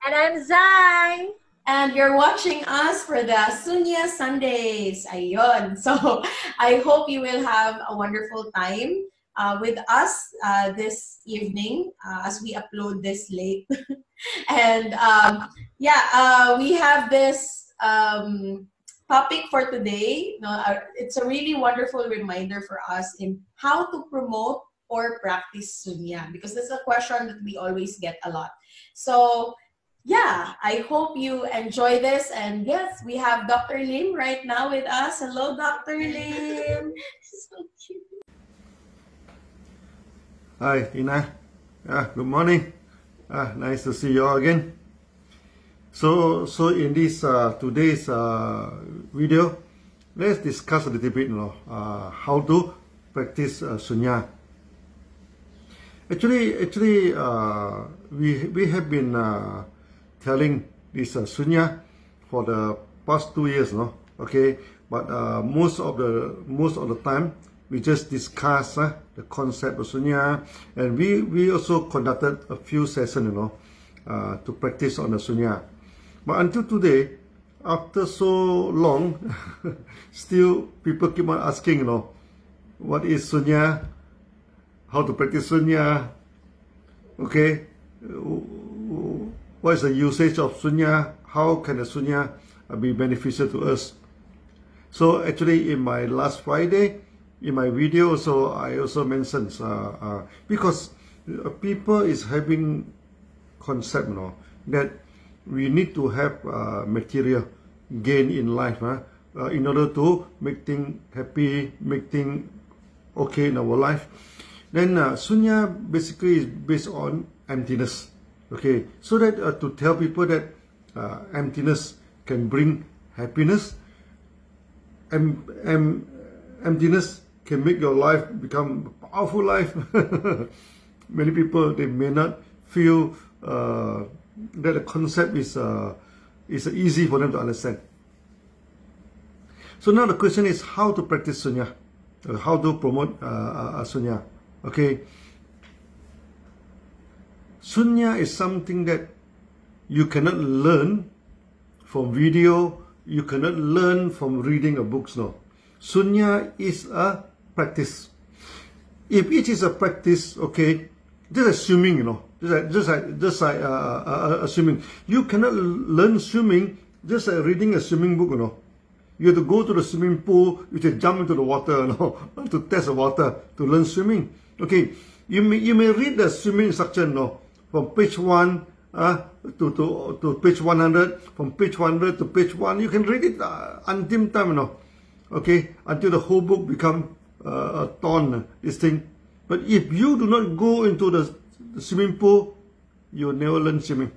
And I'm Zai. And you're watching us for the Sunya Sundays. Ayun. So I hope you will have a wonderful time with us this evening as we upload this late. And we have this topic for today. It's a really wonderful reminder for us in how to promote or practice Sunya, because that's a question that we always get a lot. So yeah, I hope you enjoy this. And yes, we have Dr. Lim right now with us. Hello, Dr. Lim. So cute. Hi, Ina. Good morning. Nice to see you all again. So in this today's video, let's discuss a little bit, how to practice Sunya. Actually, we have been telling this Sunya for the past 2 years, no? Okay, but most of the time we just discuss the concept of Sunya, and we also conducted a few sessions, to practice on the Sunya. But until today, after so long, still people keep on asking, what is Sunya? How to practice Sunya? Okay, what is the usage of Sunya? How can the Sunya be beneficial to us? So actually, in my last Friday, in my video, so I also mentioned because people is having concept, that we need to have material gain in life, in order to make things happy, make things okay in our life. Then Sunya basically is based on emptiness. Okay, so that to tell people that emptiness can bring happiness, emptiness can make your life become a powerful life. Many people, they may not feel that the concept is easy for them to understand. So now the question is how to practice Sunya, how to promote Sunya. Okay, Sunya is something that you cannot learn from video, you cannot learn from reading a books, no. Sunya is a practice. If it is a practice, okay, just assuming, just like assuming. You cannot learn swimming just like reading a swimming book, You have to go to the swimming pool, you have to jump into the water, to test the water, to learn swimming. Okay, you may read the swimming instruction, from page 1 to page 100, from page 100 to page 1. You can read it until time, okay, until the whole book become a ton, this thing. But if you do not go into the swimming pool, you will never learn swimming.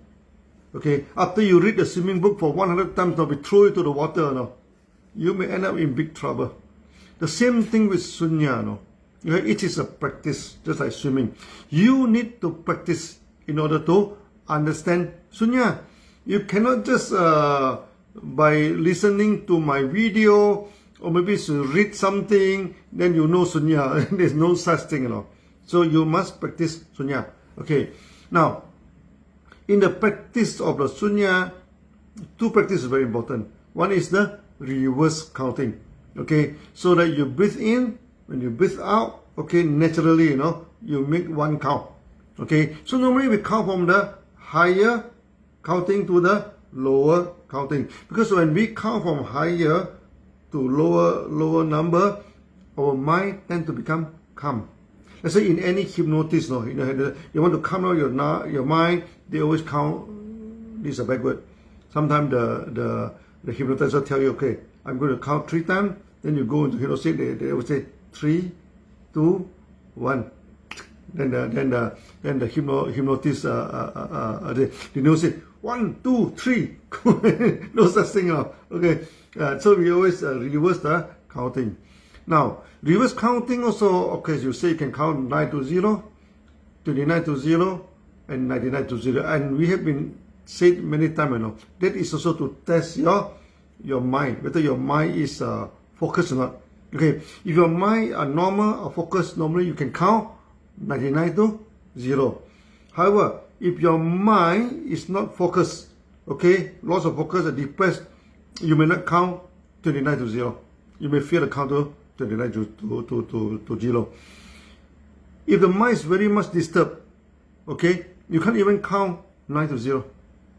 Okay, after you read the swimming book for 100 times, we throw it to the water, you may end up in big trouble. The same thing with Sunya, It is a practice, just like swimming. You need to practice in order to understand Sunya. You cannot just by listening to my video or maybe to read something, then you know Sunya. There's no such thing, So you must practice Sunya. Okay. Now, in the practice of the Sunya, two practices are very important. One is the reverse counting. Okay, so that you breathe in, when you breathe out, okay, naturally, you make one count. Okay, so normally we count from the higher counting to the lower counting, because when we count from higher to lower number, our mind tend to become calm. Let's say in any hypnosis, you want to calm down your mind, they always count. This is a backward. Sometimes the hypnotizer tell you, okay, I'm going to count 3 times. Then you go into hypnosis. They will say 3, 2, 1. Then the hypnotist they know say 1, 2, 3. No such thing. Okay. So we always reverse the counting. Now reverse counting also, okay, you say you can count 9 to 0, 29 to 0, and 99 to 0. And we have been said many times, that is also to test your mind, whether your mind is focused or not. Okay, if your mind are normal or focused, normally you can count 99 to 0. However, if your mind is not focused, okay, loss of focus or depressed, you may not count 29 to 0. You may fail to count to 29 to 0. If the mind is very much disturbed, okay, you can't even count 9 to 0.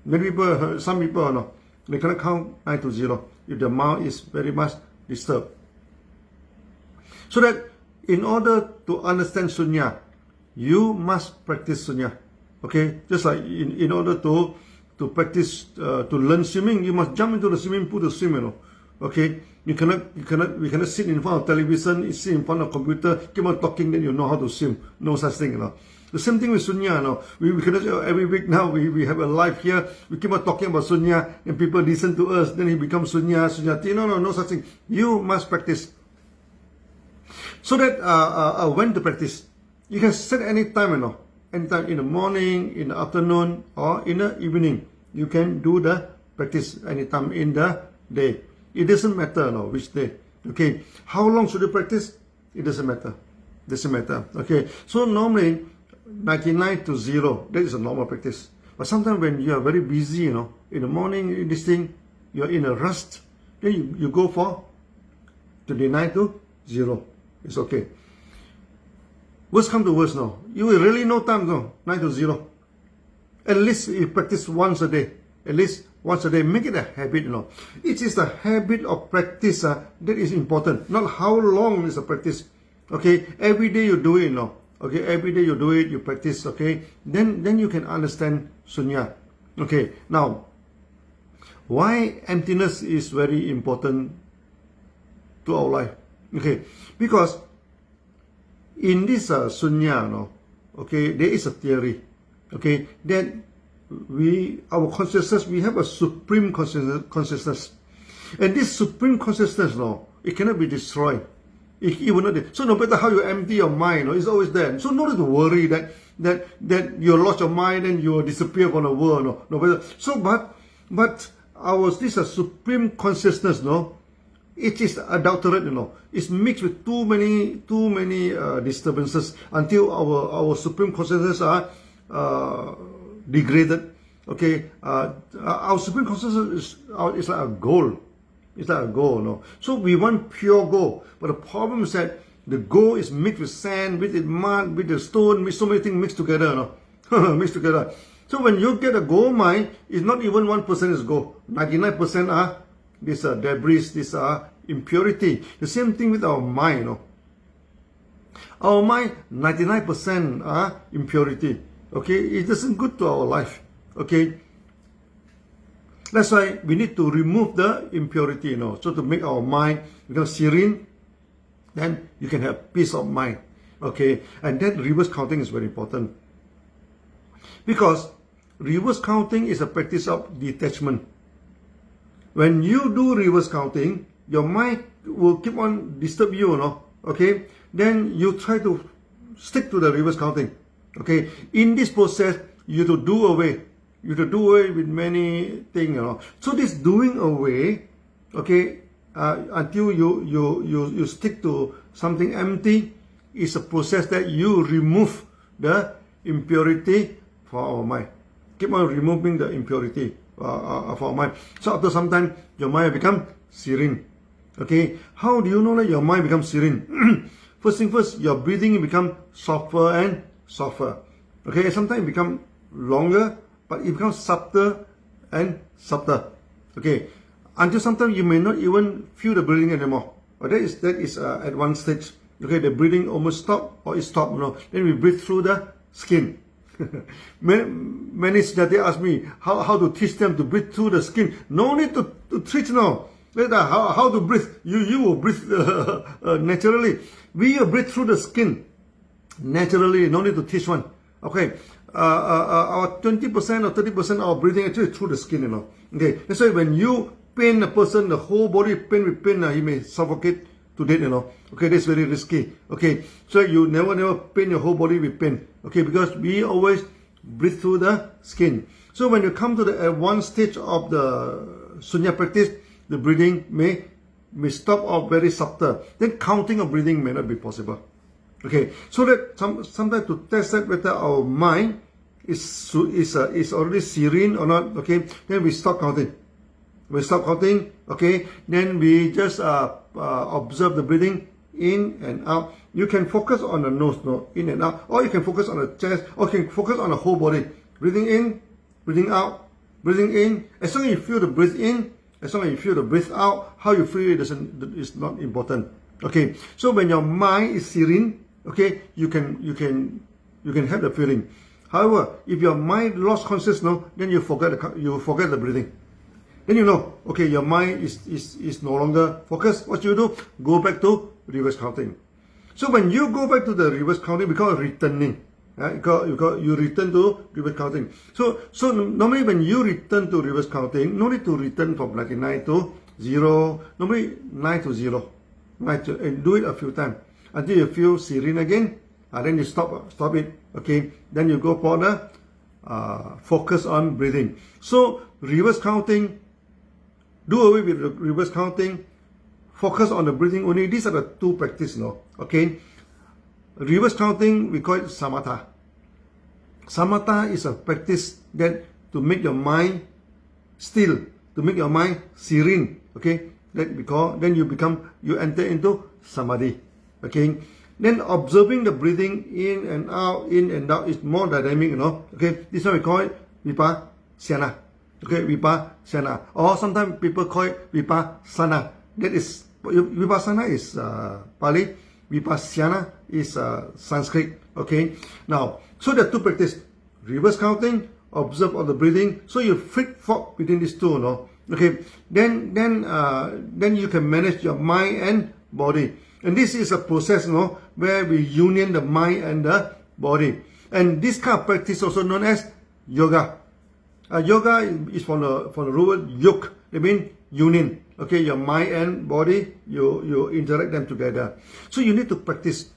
Many people, some people, no, they cannot count 9 to 0 if the mind is very much disturbed. So that in order to understand Sunya, you must practice Sunya. Okay, just like in order to practice to learn swimming, you must jump into the swimming pool to swim. You know, okay. We cannot sit in front of television, sit in front of computer, keep on talking, then you know how to swim. No such thing, you know. The same thing with Sunya, you know. We cannot, every week now, we have a live here, we keep on talking about Sunya, and people listen to us, then he becomes Sunya, Sunyati. No such thing. You must practice. So that when to practice, you can set any time, you know. Anytime in the morning, in the afternoon, or in the evening. You can do the practice anytime in the day. It doesn't matter, no, which day. Okay. How long should you practice? It doesn't matter. Doesn't matter. Okay. So normally 99 to 0, that is a normal practice. But sometimes when you are very busy, you know, in the morning, in this thing, you are in a rust, then you go for 29 to 0. It's okay. Worst come to worst now. You will really no time, no, 9 to 0. At least you practice once a day. At least once a day. Make it a habit, you know. It is the habit of practice that is important. Not how long is the practice. Okay. Every day you do it, you know. Okay. Every day you do it, you practice. Okay. Then you can understand Sunya. Okay. Now, why emptiness is very important to our life? Okay. Because in this Sunya, no, okay, there is a theory, okay, that our consciousness, we have a supreme consciousness, and this supreme consciousness, no, it cannot be destroyed. It will not. So no matter how you empty your mind, no, it's always there. So no need to worry that you lost your mind and you will disappear from the world, no matter. So but this supreme consciousness, no, it is adulterate, you know. It's mixed with too many disturbances until our supreme consciousness are degraded. Okay, our supreme consciousness is like a gold. It's like a gold, no. So we want pure gold, but the problem is that the gold is mixed with sand, with the mud, with the stone, with so many things mixed together, no. Mixed together. So when you get a gold mine, it's not even 1% is gold. 99% are this debris, this impurity. The same thing with our mind, you know. Our mind, 99% are impurity. Okay, it isn't good to our life. Okay, that's why we need to remove the impurity, you know. So to make our mind become serene, then you can have peace of mind. Okay, and that reverse counting is very important, because reverse counting is a practice of detachment. When you do reverse counting, your mind will keep on disturb you, you know. Okay, then you try to stick to the reverse counting. Okay, in this process, you have to do away. You have to do away with many things, you know. So this doing away, okay, until you stick to something empty, is a process that you remove the impurity from our mind. Keep on removing the impurity of our mind. So after some time, your mind become serene. Okay, how do you know that your mind becomes serene? First thing first, your breathing become softer and softer. Okay, sometimes it become longer, but it becomes subtle and subtle. Okay, until sometimes you may not even feel the breathing anymore. But that is at one stage. Okay, the breathing almost stop or it stop. You know, then we breathe through the skin. Many students ask me how to teach them to breathe through the skin. No need to teach now. How to breathe? You will breathe naturally. We will breathe through the skin naturally. No need to teach one. Okay, our 20% or 30% of our breathing actually through the skin. You know. Okay, that's why when you pain a person, the whole body pain with pain, he may suffocate to death. You know. Okay, that's very risky. Okay, so you never pain your whole body with pain. Okay, because we always breathe through the skin. So when you come to the one stage of the Sunya practice, the breathing may stop or very subtle. Then counting of breathing may not be possible. Okay, so that sometimes to test that whether our mind is already serene or not, okay, then we stop counting. We stop counting, okay, then we just observe the breathing in and out. You can focus on the nose, no, in and out, or you can focus on the chest, or you can focus on the whole body. Breathing in, breathing out, breathing in. As long as you feel the breath in, as long as you feel the breath out, how you feel it is not important. Okay, so when your mind is serene, okay, you can have the feeling. However, if your mind lost consciousness, then you forget the breathing. Then you know, okay, your mind is no longer focused. What you do? Go back to reverse counting. So when you go back to the reverse counting, we call it returning. You return to reverse counting. So normally when you return to reverse counting, no need to return from 99 to 0. Normally 9 to 0. And do it a few times until you feel serene again. Then you stop it. Okay. Then you go for the focus on breathing. So reverse counting. Do away with the reverse counting. Focus on the breathing only. These are the two practices, no? Okay. Reverse counting, we call it samatha. Samatha is a practice that to make your mind still, to make your mind serene. Okay. That we call, then you enter into samadhi. Okay. Then observing the breathing in and out is more dynamic, you know. Okay. This one we call it vipassana. Okay, vipassana. Or sometimes people call it vipassana. That is, vipassana is Pali, vipassana is Sanskrit. Okay. Now, so there are two practices. Reverse counting, observe all the breathing. So you flip-flop between these two, no? Okay. Then you can manage your mind and body. And this is a process, no, where we union the mind and the body. And this kind of practice also known as yoga. Yoga is from the root word yog. It means union. Okay, your mind and body, you interact them together. So you need to practice,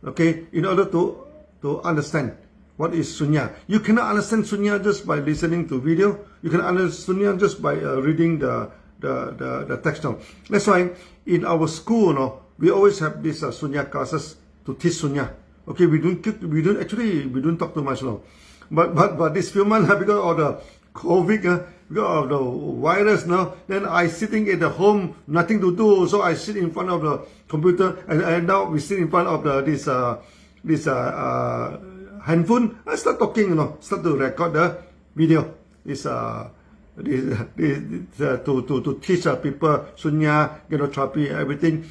okay, in order to understand what is Sunya. You cannot understand Sunya just by listening to video. You can understand Sunya just by reading the text. That's why in our school, no, we always have these Sunya classes to teach Sunya. Okay, we don't talk too much now. But this few months because of the COVID, because of the virus now, then I sitting at the home, nothing to do, so I sit in front of the computer, and now we sit in front of this handphone. I start talking, you know, start to record the video. To teach people Sunya, therapy, everything.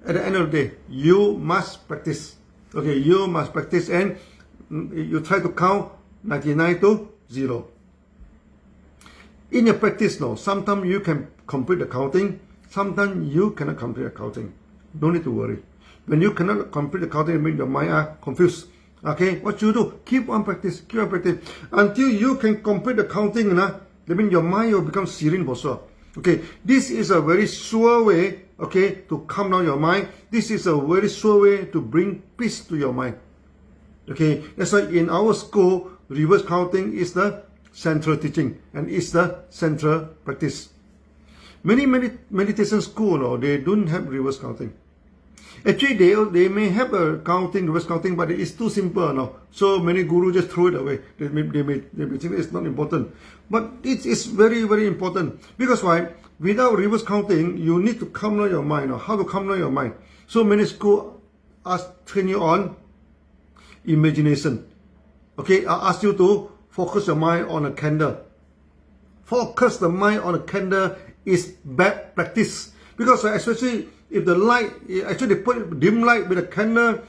At the end of the day, you must practice. Okay, you must practice, and you try to count 99 to 0. In your practice, no, sometimes you can complete the counting, sometimes you cannot complete the counting. No need to worry. When you cannot complete the counting, it means your mind are confused. Okay, what you do? Keep on practice, until you can complete the counting. That means your mind will become serene for sure. Okay, this is a very sure way, okay, to calm down your mind. This is a very sure way to bring peace to your mind. Okay, that's why in our school, reverse counting is the central teaching and is the central practice. Many meditation school, no, they don't have reverse counting. Actually, they may have a reverse counting, but it's too simple, no. So many gurus just throw it away. They may think it's not important, but it is very, very important. Because why? Without reverse counting, you need to calm down your mind. No? How to calm down your mind? So many schools train you on imagination. Okay, I ask you to focus your mind on a candle. Focus the mind on a candle is bad practice, because especially if the light, actually they put dim light with a candle,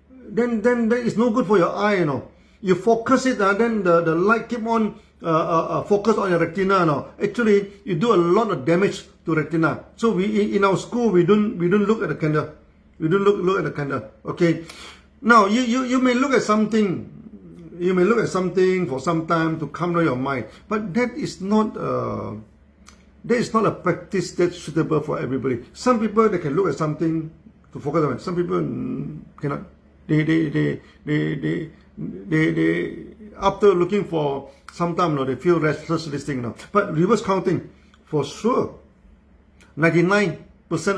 then it's no good for your eye, you know. You focus it, then the light keep on focus on your retina, you know. Actually, you do a lot of damage to retina. So we in our school we don't look at the candle. We don't look at the candle. Okay. Now you may look at something. You may look at something for some time to calm down your mind, but that is not a practice that's suitable for everybody. Some people, they can look at something to focus on it. Some people cannot. They after looking for some time, no, they feel restless listening now. But reverse counting, for sure, 99%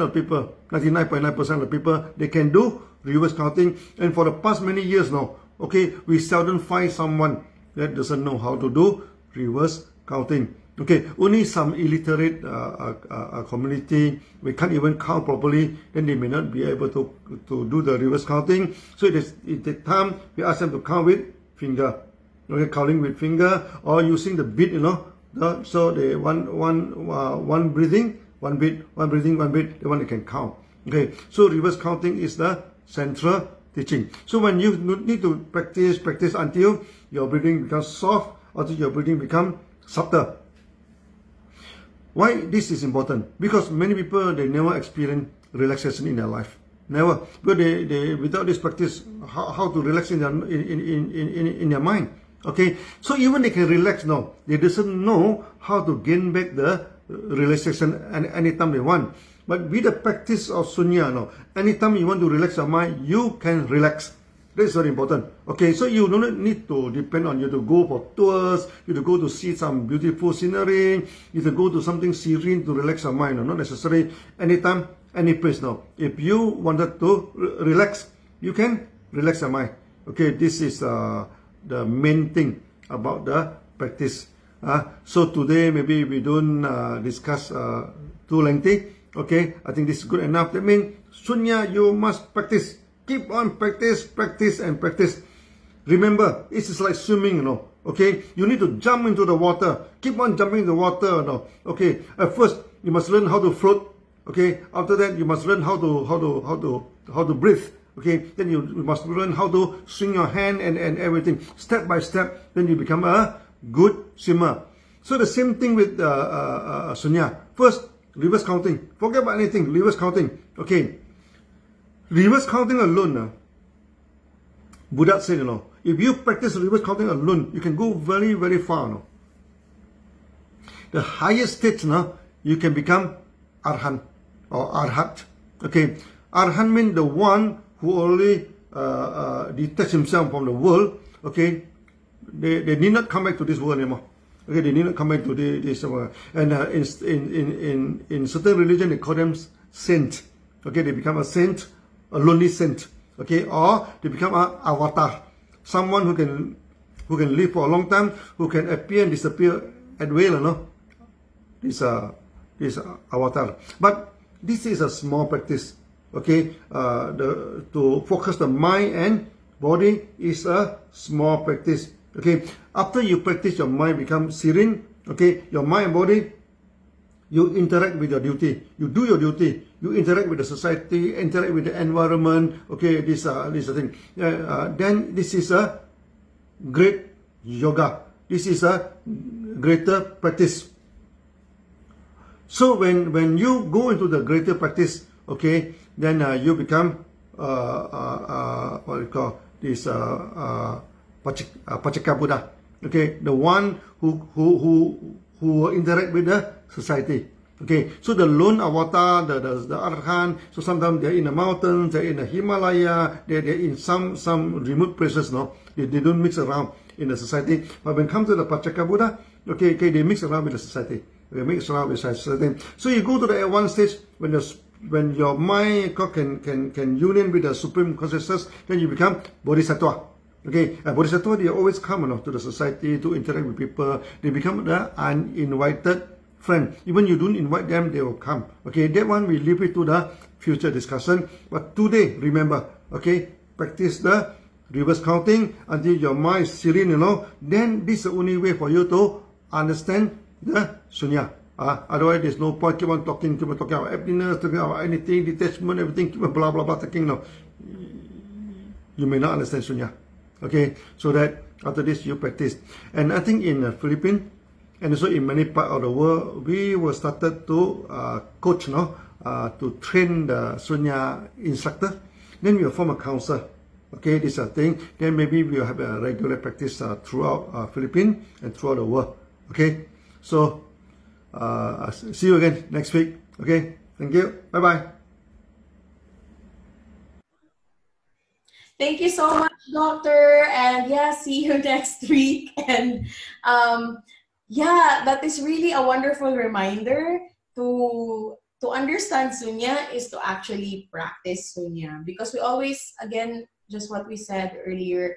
of people, 99.9% of the people, they can do reverse counting. And for the past many years now, okay, we seldom find someone, that doesn't know how to do reverse counting. Okay, only some illiterate community, we can't even count properly, then they may not be able to do the reverse counting. So it takes time. We ask them to count with finger. Okay, counting with finger or using the beat, you know. So they one breathing, one beat, one breathing, one beat, the one they can count. Okay, so reverse counting is the central teaching. So when you need to practice until your breathing becomes soft, until your breathing becomes subtle. Why this is important? Because many people, they never experience relaxation in their life. Never. But they without this practice, how to relax in their mind. Okay. So even they can relax now, they doesn't know how to gain back the relaxation anytime they want. But with the practice of Sunya now, anytime you want to relax your mind, you can relax. That's very important. Okay, so you don't need to depend on you to go for tours, you to go to see some beautiful scenery, you to go to something serene to relax your mind. Not necessarily anytime, any place now. If you wanted to relax, you can relax your mind. Okay, this is the main thing about the practice. So today maybe we don't discuss too lengthy. Okay, I think this is good enough. That means Sunya, you must practice. Keep on practice and practice. Remember, it is like swimming, you know. Okay, you need to jump into the water. Keep on jumping in the water, you know. Okay, at first you must learn how to float. Okay, after that you must learn how to breathe. Okay, then you must learn how to swing your hand and everything step by step. Then you become a good swimmer. So the same thing with Sunya. First, reverse counting. Forget about anything. Reverse counting. Okay. Reverse counting alone, Buddha said, you know, if you practice reverse counting alone, you can go very, very far. No? The highest stage, you can become Arhan or Arhat. Okay, Arhan means the one who only detach himself from the world. Okay, they need not come back to this world anymore. Okay, they need not come back to this world. And in certain religion, they call them saint. Okay, they become a saint. A lonely saint, okay, or they become an avatar, someone who can live for a long time, who can appear and disappear at will, you know. This avatar. But this is a small practice, okay. To focus the mind and body is a small practice, okay. After you practice, your mind becomes serene, okay. Your mind and body, you interact with your duty. You do your duty. You interact with the society, interact with the environment. Okay, this thing. Then this is a great yoga. This is a greater practice. So when you go into the greater practice, okay, then you become what we call this Pachaka Buddha. Okay, the one who interact with the society. Okay, so the lone avatar, the Arhan, so sometimes they're in the mountains, they're in the Himalaya, they're in some remote places, no? They don't mix around in the society. But when it comes to the Pachaka Buddha, okay, they mix around with the society. They mix around with society. So you go to the one stage when your mind can union with the supreme consciousness, then you become bodhisattva. Okay, bodhisattva, they always come to the society to interact with people. They become the uninvited friend. Even you don't invite them, they will come. Okay, that one we leave it to the future discussion. But today, remember, okay, practice the reverse counting until your mind is serene, you know. Then this is the only way for you to understand the Sunya. Otherwise, there's no point. Keep on talking about emptiness, talking about anything, detachment, everything, keep on blah blah blah talking. No, you may not understand Sunya. Okay, so that after this you practice. And I think in the Philippines and also in many parts of the world, we were started to coach, to train the Sunya instructor. Then we will form a council. Okay, this is a thing. Then maybe we will have a regular practice throughout Philippines and throughout the world. Okay, so see you again next week. Okay, thank you. Bye bye. Thank you so much, Doctor. And yeah, see you next week. And yeah, that is really a wonderful reminder to understand Sunya is to actually practice Sunya. Because we always, again, just what we said earlier.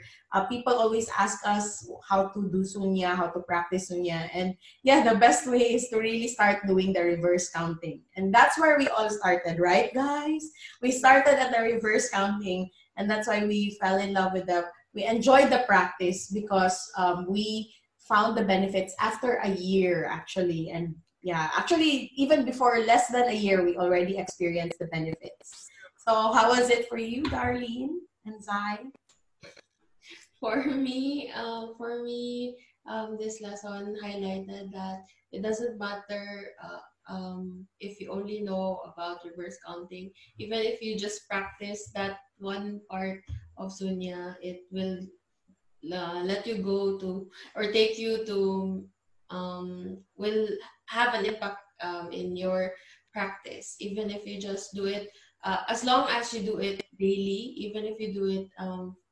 People always ask us how to do Sunya, how to practice Sunya. And yeah, the best way is to really start doing the reverse counting. And that's where we all started, right, guys? We started at the reverse counting, and that's why we fell in love with we enjoyed the practice because we found the benefits after a year, actually. And yeah, actually, even before less than a year, we already experienced the benefits. So how was it for you, Darlene and Zai? This lesson highlighted that it doesn't matter if you only know about reverse counting. Even if you just practice that one part of Sunya, it will let you go to or take you to will have an impact in your practice. Even if you just do it, as long as you do it daily, even if you do it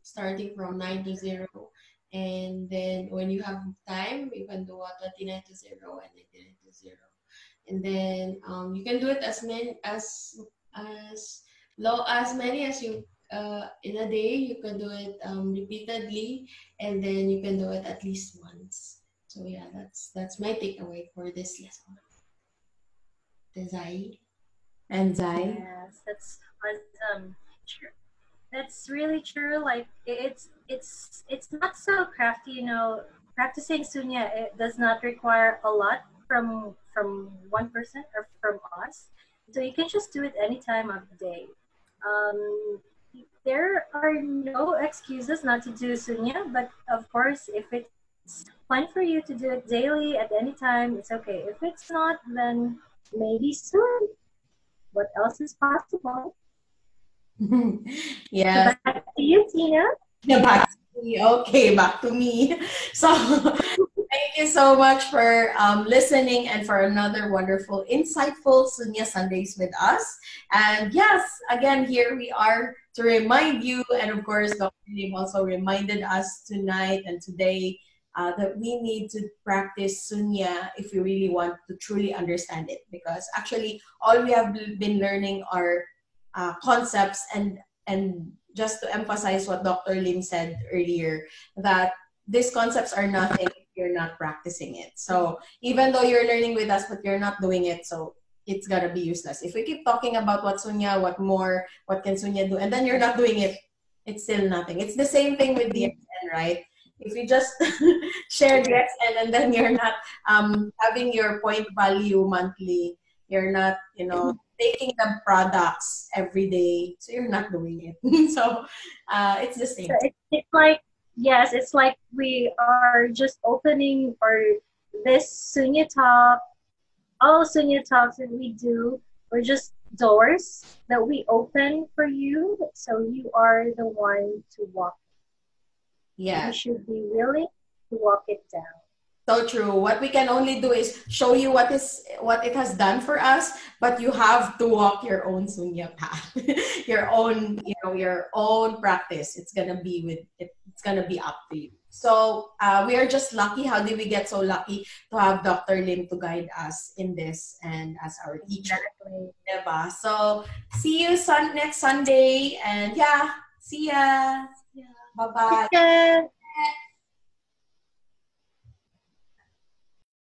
starting from 9 to 0, and then when you have time, you can do a 29 to 0 and 99 to 0. And then you can do it as low as many as you in a day. You can do it repeatedly, and then you can do it at least once. So yeah, that's my takeaway for this lesson. Zai. And Zai? Yes, that's awesome. Sure. That's really true. Like it's not so crafty, you know. Practicing sunya, it does not require a lot from one person or from us. So you can just do it any time of the day. Um, there are no excuses not to do sunya, but of course, if it's fun for you to do it daily at any time, it's okay. If it's not, then maybe soon. What else is possible? Yes. So back to you, Tina. Yeah, back to me. Okay, back to me. So thank you so much for listening and for another wonderful, insightful Sunya Sundays with us. And yes, again, here we are to remind you, and of course, Dr. Lim also reminded us tonight and today that we need to practice Sunya if we really want to truly understand it. Because actually, all we have been learning are concepts, and just to emphasize what Dr. Lim said earlier, that these concepts are nothing if you're not practicing it. So even though you're learning with us, but you're not doing it, so it's gonna be useless. If we keep talking about what Sunya, what can Sunya do, and then you're not doing it, it's still nothing. It's the same thing with the XN, right? If you just share the XN and then you're not having your point value monthly, you're not, taking the products every day, so you're not doing it. So it's the same. So it's like, yes, it's like we are just opening or this Sunya talk, all Sunya talks that we do are just doors that we open for you, so you are the one to walk. Yeah. You should be willing to walk it down. So true. What we can only do is show you what it has done for us, but you have to walk your own Sunya path, your own, your own practice. It's gonna be it's gonna be up to you. So we are just lucky. How did we get so lucky to have Dr. Lim to guide us in this and as our teacher? Exactly. So see you next Sunday, and yeah, see ya. Yeah. Bye bye. Yeah.